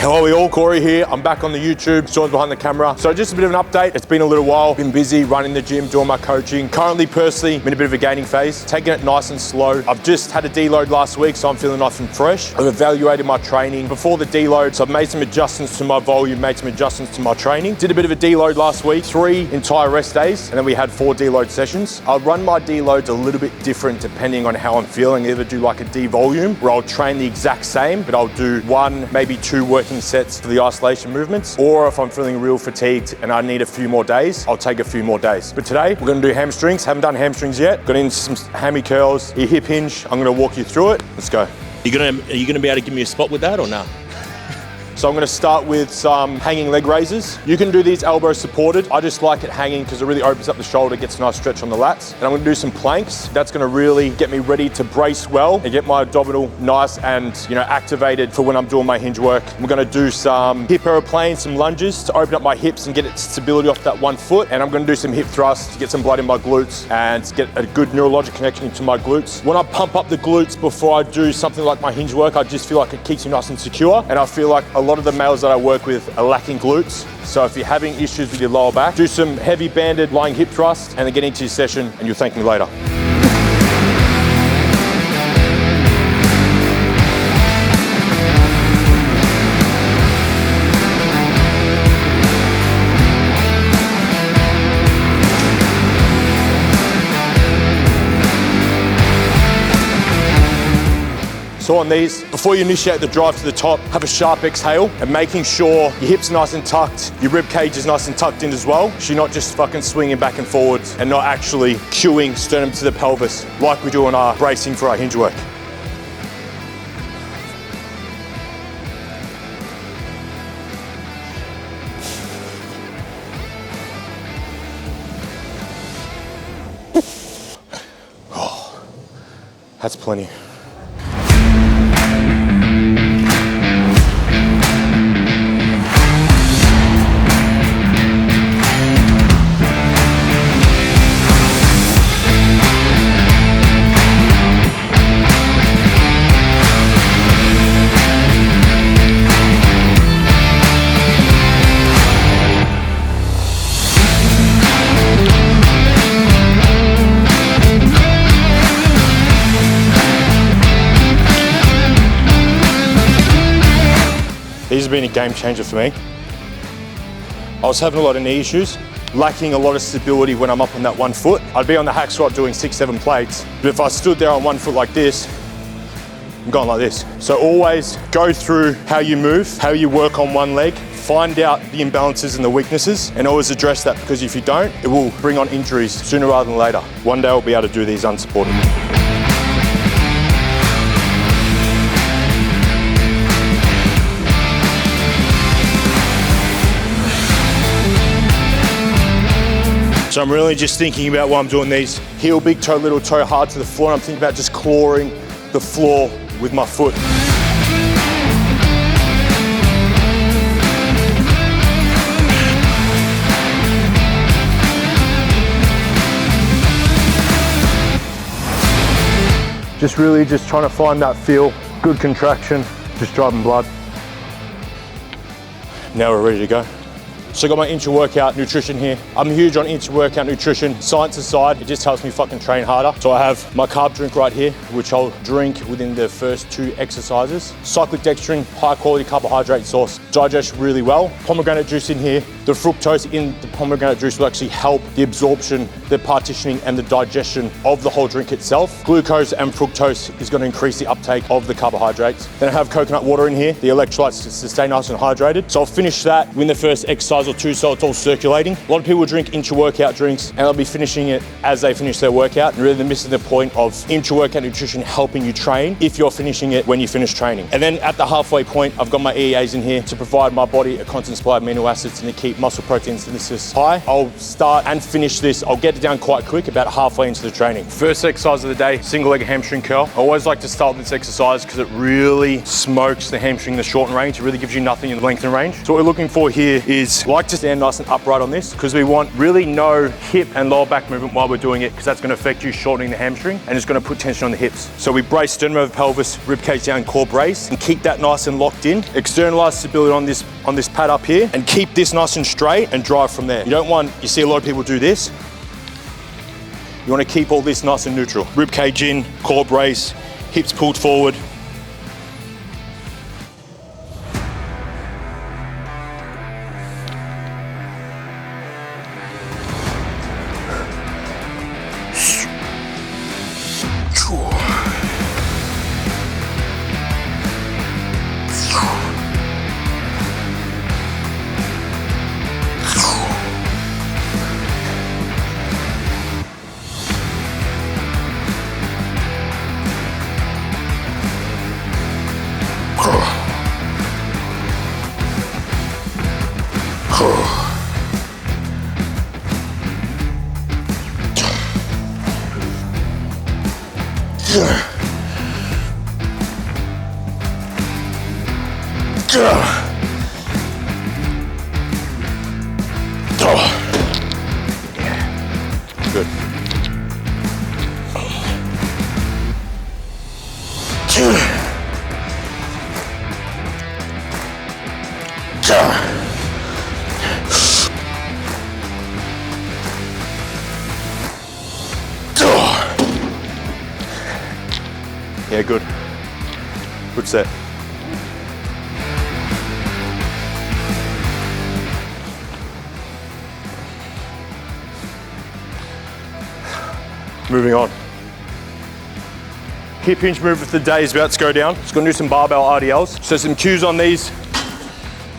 Hello all, Corey here. I'm back on the YouTube, Sean's behind the camera. So just a bit of an update. It's been a little while. Been busy running the gym, doing my coaching. Currently, personally, I'm in a bit of a gaining phase, taking it nice and slow. I've just had a deload last week, so I'm feeling nice and fresh. I've evaluated my training before the deload, so I've made some adjustments to my volume, made some adjustments to my training. Did a bit of a deload last week, 3 entire rest days, and then we had 4 deload sessions. I'll run my deloads a little bit different depending on how I'm feeling. Either do like a devolume, where I'll train the exact same, but I'll do 1, maybe 2 working sets for the isolation movements, or if I'm feeling real fatigued and I need a few more days, I'll take a few more days. But today we're gonna do hamstrings. Haven't done hamstrings yet. Got into some hammy curls, a hip hinge. I'm gonna walk you through it. Let's go. Are you gonna be able to give me a spot with that or not? So I'm gonna start with some hanging leg raises. You can do these elbow supported. I just like it hanging because it really opens up the shoulder, gets a nice stretch on the lats. And I'm gonna do some planks. That's gonna really get me ready to brace well and get my abdominal nice and activated for when I'm doing my hinge work. I'm gonna do some hip aeroplanes, some lunges to open up my hips and get it stability off that one foot. And I'm gonna do some hip thrusts to get some blood in my glutes and get a good neurologic connection to my glutes. When I pump up the glutes before I do something like my hinge work, I just feel like it keeps me nice and secure. And I feel like a lot of the males that I work with are lacking glutes. So if you're having issues with your lower back, do some heavy banded lying hip thrust and then get into your session and you'll thank me later. So on these, before you initiate the drive to the top, have a sharp exhale and making sure your hips are nice and tucked, your rib cage is nice and tucked in as well. So you're not just fucking swinging back and forwards and not actually cueing sternum to the pelvis like we do on our bracing for our hinge work. Oh, that's plenty. These have been a game changer for me. I was having a lot of knee issues, lacking a lot of stability when I'm up on that one foot. I'd be on the hack squat doing 6-7 plates, but if I stood there on one foot like this, I'm going like this. So always go through how you move, how you work on one leg, find out the imbalances and the weaknesses, and always address that, because if you don't, it will bring on injuries sooner rather than later. One day I'll be able to do these unsupported. So I'm really just thinking about while I'm doing these, heel, big toe, little toe, hard to the floor. And I'm thinking about just clawing the floor with my foot. Just really just trying to find that feel, good contraction, just driving blood. Now we're ready to go. So I got my intra-workout nutrition here. I'm huge on intra-workout nutrition. Science aside, it just helps me fucking train harder. So I have my carb drink right here, which I'll drink within the first 2 exercises. Cyclic dextrin, high quality carbohydrate source, digests really well. Pomegranate juice in here. The fructose in the pomegranate juice will actually help the absorption, the partitioning, and the digestion of the whole drink itself. Glucose and fructose is going to increase the uptake of the carbohydrates. Then I have coconut water in here, the electrolytes to stay nice and hydrated. So I'll finish that within the first exercise or 2, so it's all circulating. A lot of people drink intra-workout drinks and they'll be finishing it as they finish their workout, and really they're missing the point of intra-workout nutrition helping you train if you're finishing it when you finish training. And then at the halfway point, I've got my EAs in here to provide my body a constant supply of amino acids and the key keep muscle protein synthesis high. I'll start and finish this. I'll get it down quite quick, about halfway into the training. First exercise of the day, single leg hamstring curl. I always like to start with this exercise because it really smokes the hamstring in the short range. It really gives you nothing in the length and range. So what we're looking for here is like to stand nice and upright on this because we want really no hip and lower back movement while we're doing it because that's going to affect you shortening the hamstring and it's going to put tension on the hips. So we brace sternum over pelvis, rib cage down, core brace, and keep that nice and locked in. Externalize stability on this pad up here and keep this nice and straight and drive from there. You see a lot of people do this. You want to keep all this nice and neutral. Rib cage in, core brace, hips pulled forward. Good. Yeah, good. Good set. Moving on. Hip hinge move of the day is about to go down. Just gonna do some barbell RDLs. So some cues on these.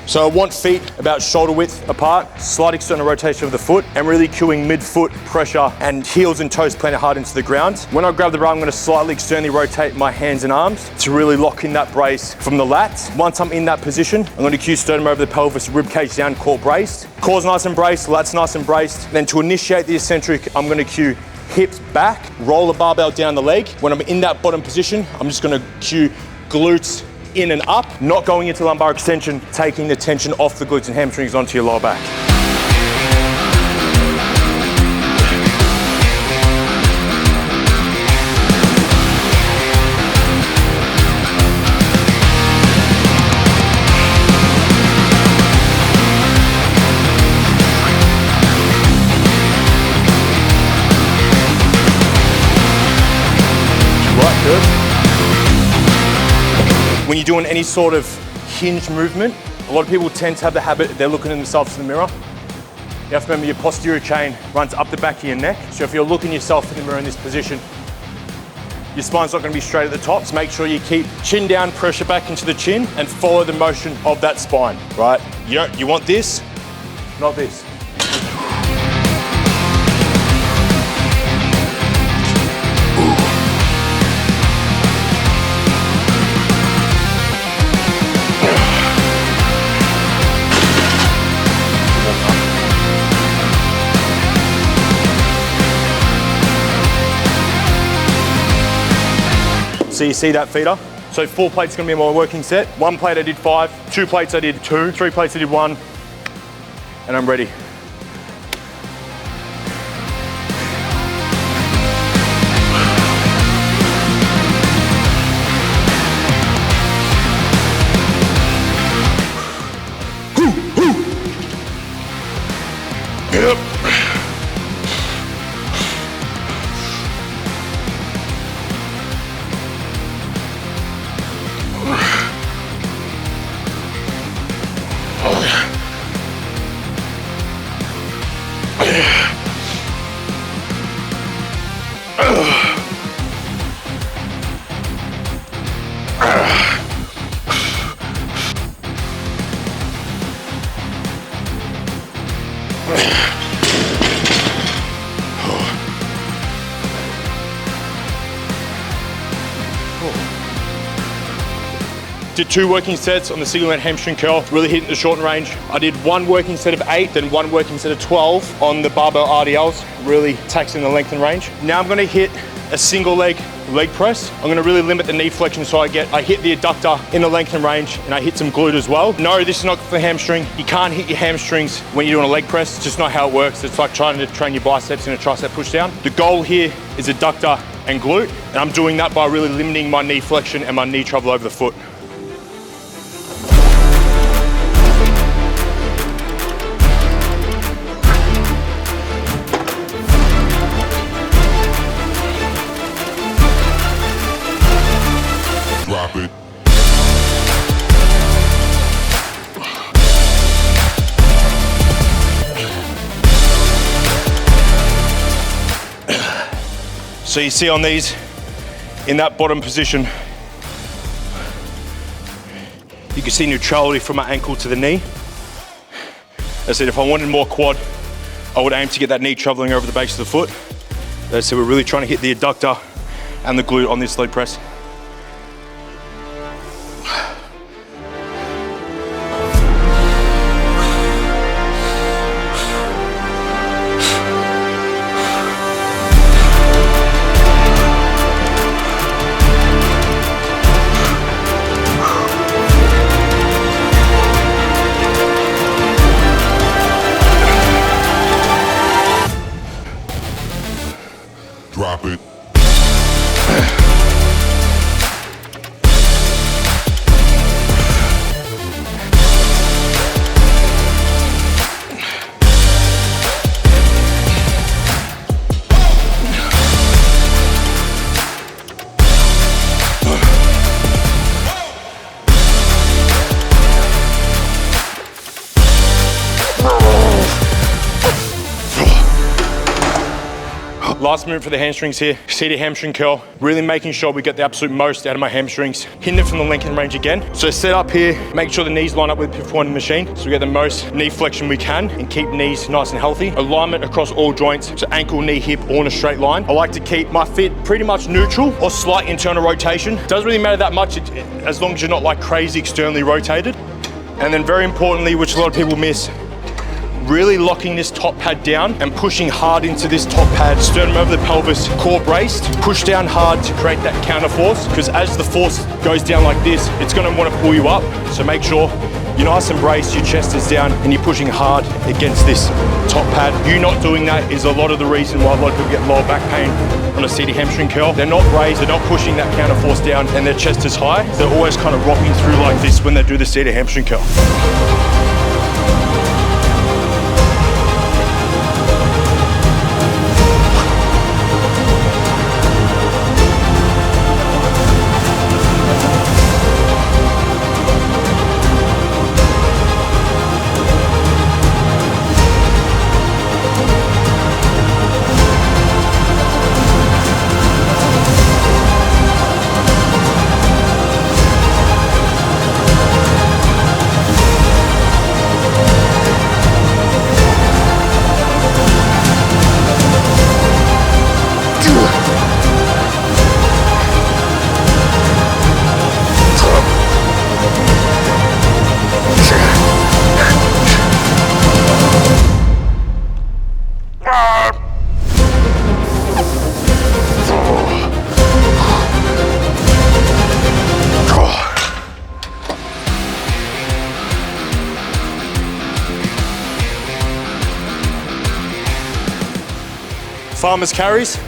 So I want feet about shoulder width apart, slight external rotation of the foot, and really cueing mid-foot pressure and heels and toes planted hard into the ground. When I grab the bar, I'm gonna slightly externally rotate my hands and arms to really lock in that brace from the lats. Once I'm in that position, I'm gonna cue sternum over the pelvis, rib cage down, core braced. Core's nice and braced, lats nice and braced. Then to initiate the eccentric, I'm gonna cue hips back, roll the barbell down the leg. When I'm in that bottom position, I'm just gonna cue glutes in and up, not going into lumbar extension, taking the tension off the glutes and hamstrings onto your lower back. Right, good. When you're doing any sort of hinge movement, a lot of people tend to have the habit, they're looking at themselves in the mirror. You have to remember your posterior chain runs up the back of your neck. So if you're looking yourself in the mirror in this position, your spine's not going to be straight at the top. So make sure you keep chin down, pressure back into the chin, and follow the motion of that spine, right? You want this, not this. So you see that feeder? So 4 plates is gonna be my working set. 1 plate I did 5, 2 plates I did 2, 3 plates I did 1, and I'm ready. Yep. Did 2 working sets on the single leg hamstring curl, really hitting the short range. I did 1 working set of 8, then 1 working set of 12 on the barbell RDLs, really taxing the length and range. Now I'm gonna hit a single leg press. I'm gonna really limit the knee flexion so I hit the adductor in the length and range, and I hit some glute as well. No, this is not for the hamstring. You can't hit your hamstrings when you're doing a leg press. It's just not how it works. It's like trying to train your biceps in a tricep push down. The goal here is adductor and glute, and I'm doing that by really limiting my knee flexion and my knee travel over the foot. Drop it. So you see on these, in that bottom position, you can see neutrality from my ankle to the knee. As I said, if I wanted more quad, I would aim to get that knee traveling over the base of the foot. As I said, we're really trying to hit the adductor and the glute on this leg press. Drop it. Last movement for the hamstrings here, seated hamstring curl, really making sure we get the absolute most out of my hamstrings. Hitting it from the length and range again. So set up here, make sure the knees line up with the pivot point in the machine, so we get the most knee flexion we can and keep knees nice and healthy. Alignment across all joints, so ankle, knee, hip, all in a straight line. I like to keep my feet pretty much neutral or slight internal rotation. Doesn't really matter that much as long as you're not like crazy externally rotated. And then very importantly, which a lot of people miss, really locking this top pad down and pushing hard into this top pad, sternum over the pelvis, core braced, push down hard to create that counter force, because as the force goes down like this, it's gonna wanna pull you up. So make sure you're nice and braced, your chest is down, and you're pushing hard against this top pad. You not doing that is a lot of the reason why a lot of people get lower back pain on a seated hamstring curl. They're not raised, they're not pushing that counter force down, and their chest is high. So they're always kind of rocking through like this when they do the seated hamstring curl. Farmer's carries.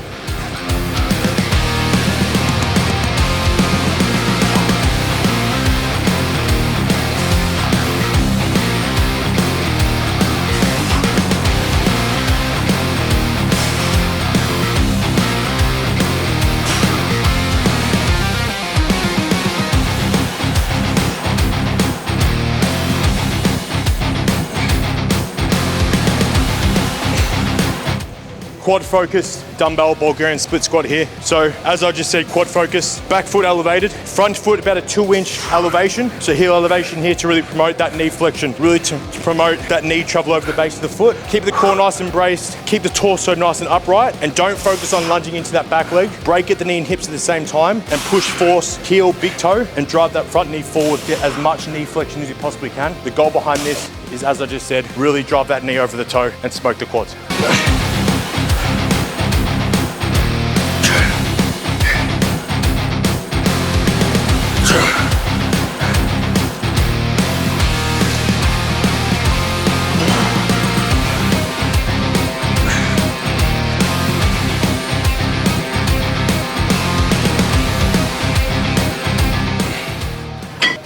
quad focused dumbbell Bulgarian split squat here. So as I just said, quad focused, back foot elevated, front foot about a 2-inch elevation. So heel elevation here to really promote that knee flexion, really to promote that knee travel over the base of the foot. Keep the core nice and braced, keep the torso nice and upright, and don't focus on lunging into that back leg. Break at the knee and hips at the same time, and push, force, heel, big toe, and drive that front knee forward. Get as much knee flexion as you possibly can. The goal behind this is, as I just said, really drive that knee over the toe and smoke the quads.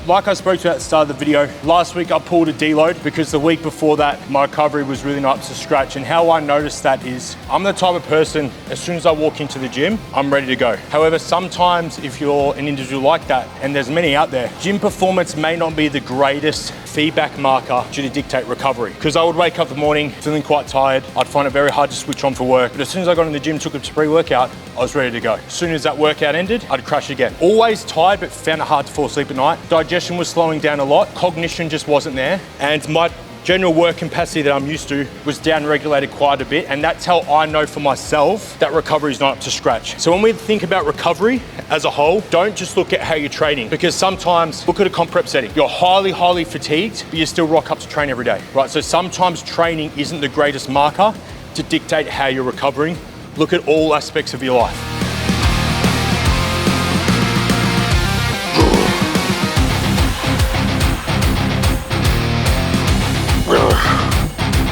Like I spoke to at the start of the video, last week I pulled a deload because the week before that, my recovery was really not up to scratch. And how I noticed that is, I'm the type of person, as soon as I walk into the gym, I'm ready to go. However, sometimes if you're an individual like that, and there's many out there, gym performance may not be the greatest feedback marker to dictate recovery. Because I would wake up in the morning feeling quite tired. I'd find it very hard to switch on for work. But as soon as I got in the gym, took a pre-workout, I was ready to go. As soon as that workout ended, I'd crash again. Always tired, but found it hard to fall asleep at night. Digestion was slowing down a lot. Cognition just wasn't there. And my general work capacity that I'm used to was down-regulated quite a bit. And that's how I know for myself that recovery is not up to scratch. So when we think about recovery as a whole, don't just look at how you're training, because sometimes look at a comp prep setting. You're highly, highly fatigued, but you still rock up to train every day, right? So sometimes training isn't the greatest marker to dictate how you're recovering. Look at all aspects of your life.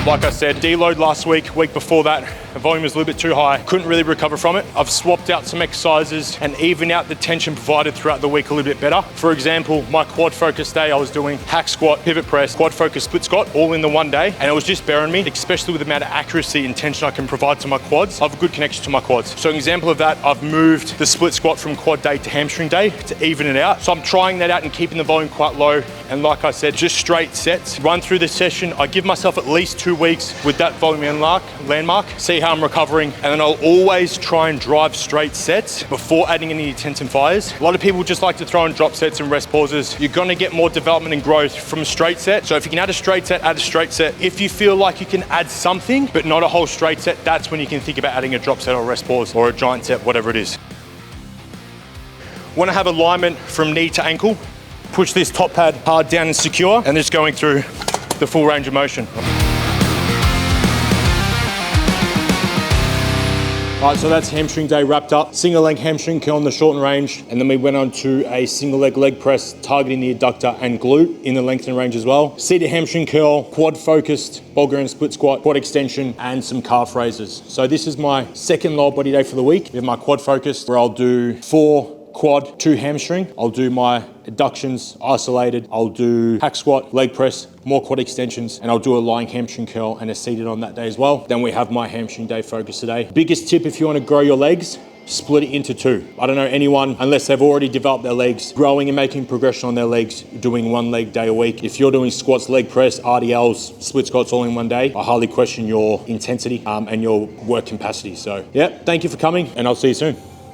Like I said, deload last week, week before that, the volume was a little bit too high. Couldn't really recover from it. I've swapped out some exercises and even out the tension provided throughout the week a little bit better. For example, my quad focus day, I was doing hack squat, pivot press, quad focus split squat, all in the one day. And it was just bearing me, especially with the amount of accuracy and tension I can provide to my quads. I have a good connection to my quads. So an example of that, I've moved the split squat from quad day to hamstring day to even it out. So I'm trying that out and keeping the volume quite low. And like I said, just straight sets. Run through the session. I give myself at least 2 weeks with that volume landmark, see how I'm recovering, and then I'll always try and drive straight sets before adding any intensifiers. A lot of people just like to throw in drop sets and rest pauses. You're gonna get more development and growth from a straight set. So if you can add a straight set, add a straight set. If you feel like you can add something, but not a whole straight set, that's when you can think about adding a drop set or a rest pause or a giant set, whatever it is. Wanna have alignment from knee to ankle. Push this top pad hard down and secure, and just going through the full range of motion. All right, so that's hamstring day wrapped up. Single leg hamstring curl on the shortened range, and then we went on to a single leg press targeting the adductor and glute in the lengthened range as well. Seated hamstring curl, quad focused Bulgarian split squat, quad extension, and some calf raises. So this is my second lower body day for the week with my quad focused, where I'll do 4 quad, 2 hamstring. I'll do my adductions isolated. I'll do hack squat, leg press, more quad extensions, and I'll do a lying hamstring curl and a seated on that day as well. Then we have my hamstring day focus today. Biggest tip if you want to grow your legs, split it into 2. I don't know anyone, unless they've already developed their legs, growing and making progression on their legs, doing 1 leg day a week. If you're doing squats, leg press, RDLs, split squats all in one day, I highly question your intensity and your work capacity. So yeah, thank you for coming, and I'll see you soon.